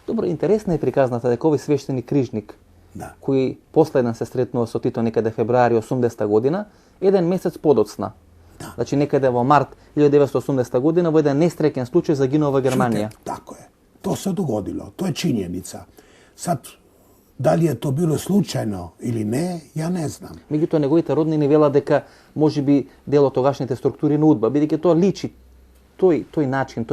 Добро, интересна е приказната дека овој свештеник крижник, кој последен се сретнува со Тито некаде февруари 80 година, еден месец подоцна. Значи некаде во март 1980 година во еден нестреќен случај загинува во Германија. Тако е. То се догодило, то е чињеница. Сад, дали е то било случајно или не, ја не знам. Меѓутоа неговите роднини велат дека можеби дел од тогашните структури на УДБА, бидејќи тоа личи тој начин,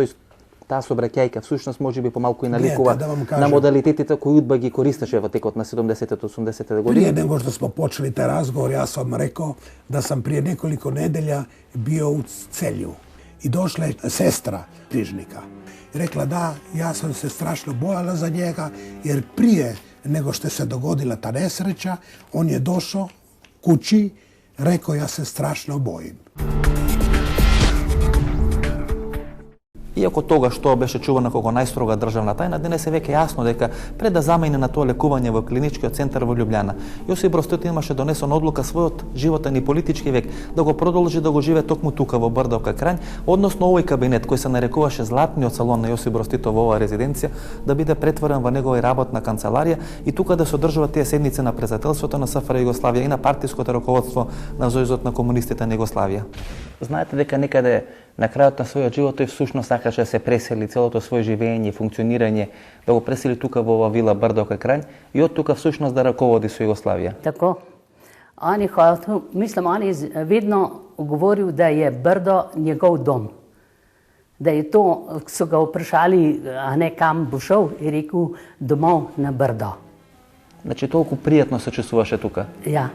таа сообраќајка всушност можеби помалку и наликува на модалитетите кои УДБА ги користеше во текот на 70-80 години. Прije nego što smo počeli taj razgovor, ja sam rekao da sam prije nekoliko nedelja bio u Celju i došla je sestra križnika. I rekla da, ja sam se strašno bojala za njega, jer prije nego što se dogodila ta nesreća, on je došao kući, rekao ja se strašno bojim. Иако тогаш тоа беше чувано како најстрога државна тајна, денес е веќе јасно дека пред да замине на тоа лекување во клиничкиот центар во Љубљана, Јосип Брз Тито имаше донесена одлука својот животен и политички век да го продолжи да го живее токму тука во Брдовка Крањ, односно овој кабинет кој се нарекуваше златниот салон на Јосип Брз Тито во оваа резиденција да биде претворен во негова работна канцеларија и тука да се одржуваат тие седници на председателството на СФР Југославија и на партиското раководство на Сојузот на комунистите на Југославија. Знаете дека некаде на крајот на својот живот тој всушност сакаше да се пресели целото своје живење и функционирање, да го пресели тука во оваа вила Брдовка Крањ и од тука всушност да раководи со Југославија. Тако. Они видно говорил да е Брдо негов дом. Да е то, со го опрашали, а не кам бушол, и рекол домов на Брдо. Значи толку пријатно се чувствуваше тука? Ја.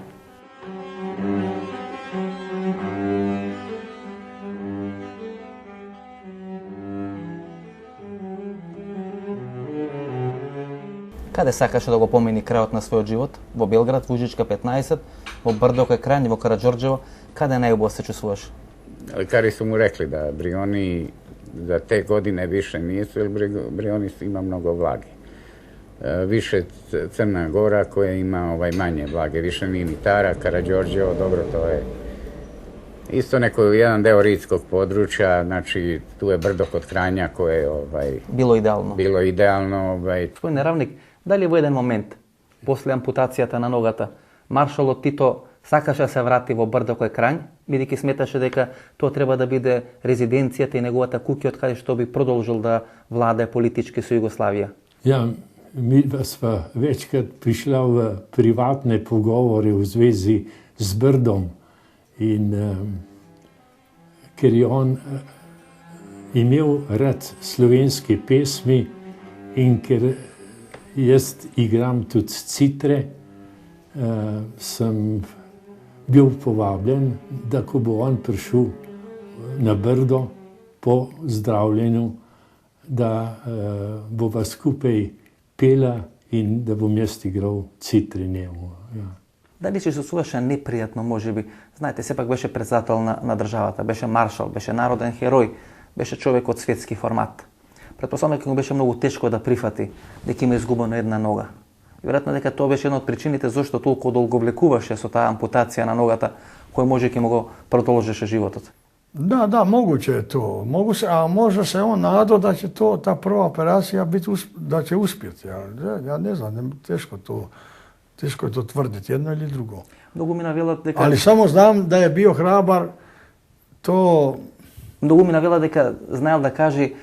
Каде сакаше да го помени крајот на својот живот? Во Белград, во Ужичка 15, во Брдовка Крањ, во Караџорџево, каде најубаво се чувствуваш? Lekari su mu rekli da Brioni za te godine više nisu, jer Brioni ima mnogo vlage. Više Crna Gora koja ima manje vlage, više ni Tara, Karađorđevo, dobro, to je isto neko jedan deo ritskog područja, znači tu je brdo kod Kranja koje je Bilo ideално. Bilo idealno. Gospodine Равник, дали во еден момент, после ампутацијата на ногата, маршалот Тито сакаше да се врати во Брдовка Крањ, бидејќи сметаше дека тоа треба да биде резиденцијата и неговата куќа од каде што би продолжил да владае политички со Југославија? Ja, mi sva večkrat prišla v privatne pogovore v zvezi z Brdom in ker je on imel rad slovenske pesmi in ker jaz igram tudi citre, sem bil povabljen, da ko bo on prišel na Brdo po zdravljenju, da bova skupaj pela in da bom jaz igral citre njemu. Ja. Дали се чувствуваше непријатно, можеби? Знаете, сепак беше председател на државата, беше маршал, беше народен херој, беше човек од светски формат. Претпоставам дека му беше многу тешко да прифати дека има изгубена една нога. И веројатно дека тоа беше една од причините зашто толку долго влекуваше со таа ампутација на ногата, кој можејќи му го продолжеше животот. Да, moguće je to. A možda se on nadao da će ta prva operacija da će uspjeti. Ja ne znam, teško je to tvrditi, jedno ili drugo. Многу ми навелат дека... Ali samo znam da je bio hrabar, to... Многу ми навелат дека знаел да кажи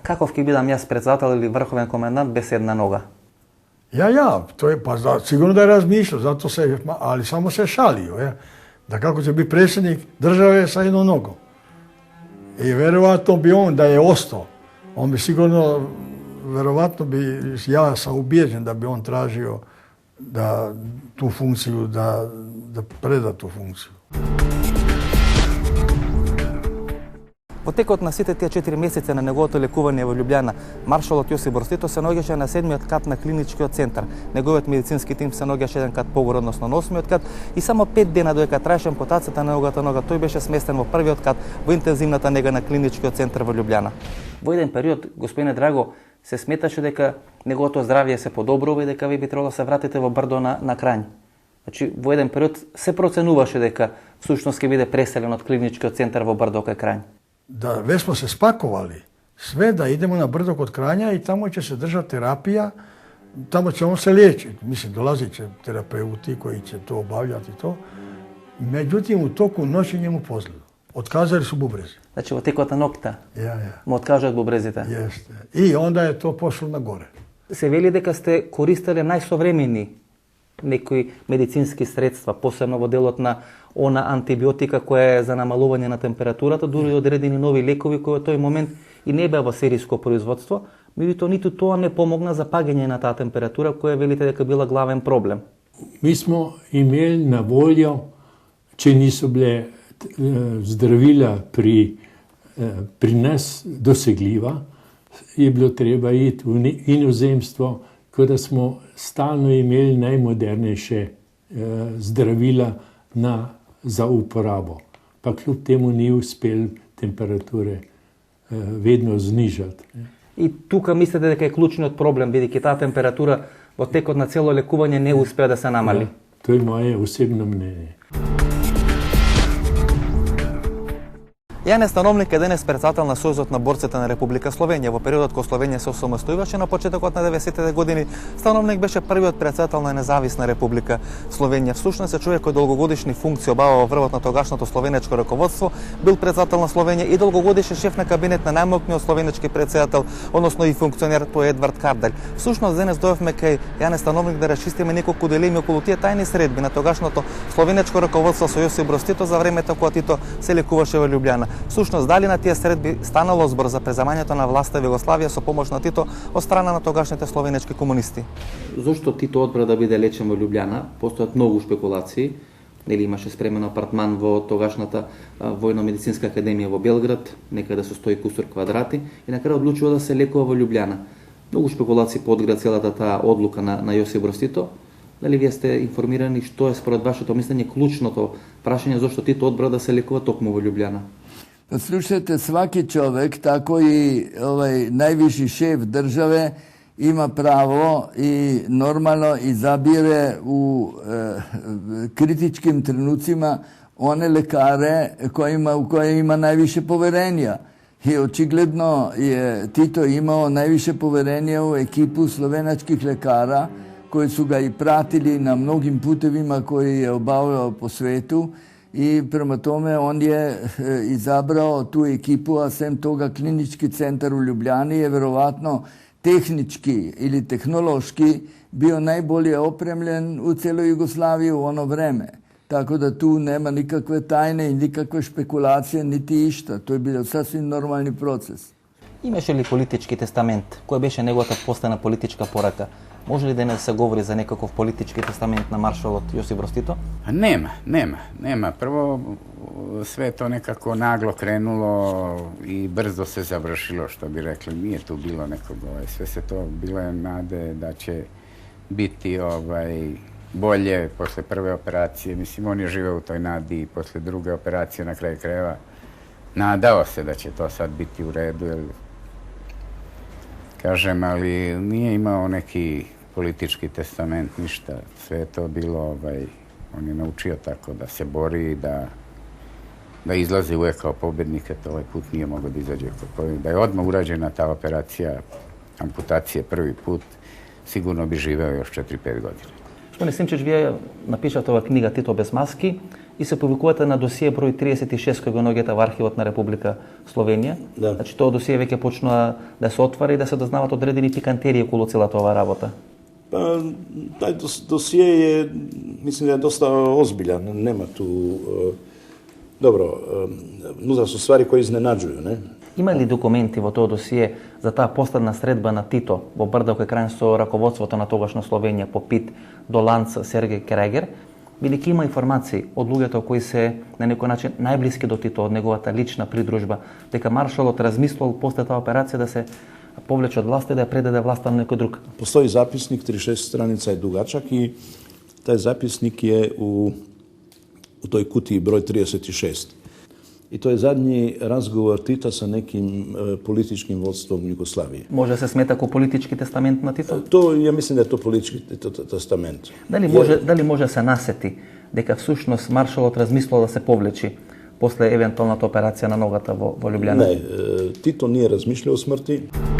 каков ќе бидам јас председател или врховен комендант без една нога. To je, sigurno da je razmišljao, ali samo se šalio, da kako će biti predsjednik države sa jednom nogom. I verovatno bi on, da je ostao, on bi sigurno, verovatno bi, ja sam ubijeđen da bi on tražio da tu funkciju, da preda tu funkciju. Во текот на сите тие 4 месеци на неговото лекување во Љубљана, маршалот Јосип Брз Тито се наоѓаше на 7-миот кат на клиничкиот центар. Неговиот медицински тим се наоѓаше еден кат погоре, односно на 8-миот кат, и само 5 дена додека траеше ампутацијата на неговата нога, тој беше сместен во првиот кат во интензивната нега на клиничкиот центар во Љубљана. Во еден период, господине Драго, се сметаше дека неговото здравје се подобрува и дека ви би требало да се вратите во Брдо на Крањ. Значи, во еден период се проценуваше дека всушност ќе биде преселен од клиничкиот центар во Брдовка Крањ. Da, već smo se spakovali, sve da idemo na brdo kod Kranja i tamo će se držati terapija, tamo će on se liječiti. Mislim, dolazit će terapeuti koji će to obavljati to. Međutim, u toku noći njemu pozlilo. Otkazali su bubrezi. Znači, во текот на ноќта Ja. му откажат бубрезите. Jeste. I onda je to pošlo na gore. Се вели дека сте користеле најсовремени некои медицински средства, посебно во делот на она антибиотика која е за намалување на температурата, дури одредени нови лекови кои во тој момент и не беа во сериско производство, меѓутоа ниту тоа не помогна за паѓање на таа температура која велите дека била главен проблем. Mi smo imeli na voljo, če niso bile zdravila pri nas dosegljiva, je bilo treba iti v inozemstvo, tako da smo stalno imeli najmodernejše zdravila za uporabo. Pa kljub temu ni uspel temperature vedno znižati. И тука мислите дека е клучниот проблем, бидејќи таа температура во текот на цело лекување не успеа да се намали. To je moje osebno mnenje. Јане Становник е денес председател на Сојузот на борците на Република Словенија. Во периодот кога Словенија се осамостојуваше на почетокот на 90-те години, Становник беше првиот председател на независна Република Словенија. Всушност е човек кој долгогодишни функции обавува во врвот на тогашното словенечко раководство, бил председател на Словенија и долгогодишен шеф на кабинет на најмокниот словенечки председател, односно и функционер, тој е Едвард Карделј. Всушност денес дојавме кај Јане Становник да расчистиме неколку дилеми околу тие тајни средби на тогашното словенечко раководство со Јосип Брос Тито за времето кога Тито се лекуваше во Љубљана. Всушност, дали на тие средби станало збор за преземањето на власта во Југославија со помош на Тито од страна на тогашните словенечки комунисти? Зошто Тито одбра да биде лечен во Љубљана? Постојат многу шпекулации. Нели имаше спремен апартман во тогашната војно-медицинска академија во Белград, некаде со 100 кусур квадрати, и на крај одлучува да се лекува во Љубљана. Многу шпекулации подгра целата таа одлука на Јосип Брос Тито. Дали вие сте информирани што е според вашето мислење клучното прашање зошто Тито одбра да се лекува токму во Љубљана? Slušajte, svaki čovjek, tako i najviši šef države, ima pravo i normalno izabire u kritičkim trenucima one lekare u koje ima najviše poverenja. I očigledno je Tito imao najviše poverenja u ekipu slovenačkih lekara koji su ga i pratili na mnogim putevima koji je obavljao po svetu. I prema tome on je izabrao tu ekipu, a sem toga klinički centar u Ljubljani je verovatno tehnički ili tehnološki bio najbolje opremljen u cijeloj Jugoslaviji u ono vreme. Tako da tu nema nikakve tajne i nikakve špekulacije niti išta. To je bio sasvim normalni proces. Имаше ли политички тестамент? Која беше неговата последна политичка порака? Може ли денес се говори за некаков политички тестамент на маршалот Јосип Брос Тито? Nema. Prvo, sve to nekako naglo krenulo i brzo se završilo, što bi rekli. Nije tu bilo nekog, sve se to bile nade da će biti bolje posle prve operacije. Mislim, on je živeo u toj nadi i posle druge operacije na kraju krajeva. Nadao se da će to sad biti u redu, jer kažem, ali nije imao neki politički testament, ništa. Sve je to bilo, on je naučio tako da se bori, da izlazi uvijek kao pobednik, eto ovaj put nije mogao da izađe kao pobednik. Da je odmah urađena ta operacija amputacije prvi put, sigurno bi živeo još 4-5 godina. Gospodine Симчич, вие напишате ова книга Тито без маски и се публикувате на досие број 36 кој го наоѓате во архивот на Република Словенија. Да. Значи тоа досие веќе почнува да се отвара и да се дознават одредени пикантерии околу целата оваа работа. Па, тај досие е, мислим да е доста озбилјан, нема ту... Добро, внутра се ствари кои изненаđују, не? Има ли документи во тоа досие за таа последна средба на Тито во Брдо кај Крајн со раководството на тогашна Словенија по Пит до Ланц Сергеј Крегер? Бидејќи има информации од луѓето кои се на некој начин најблиски до Тито, од неговата лична придружба, дека маршалот размислувал после таа операција да се повлече од власта и да ја предаде власта на некој друг. Постои записник, 36 страница е дугачак и тај записник е у тој кутии број 36. И тој е задни разговор Тита со неким политичким водством Југославија. Може да се смета како политички тестамент на Тито? Ја мислам да е тоа политички тестамент. Дали може да се насети дека всушност маршалот размислувал да се повлечи после евентуалната операција на ногата во Лjublјана? Ne, Tito nije razmišljao o smrti.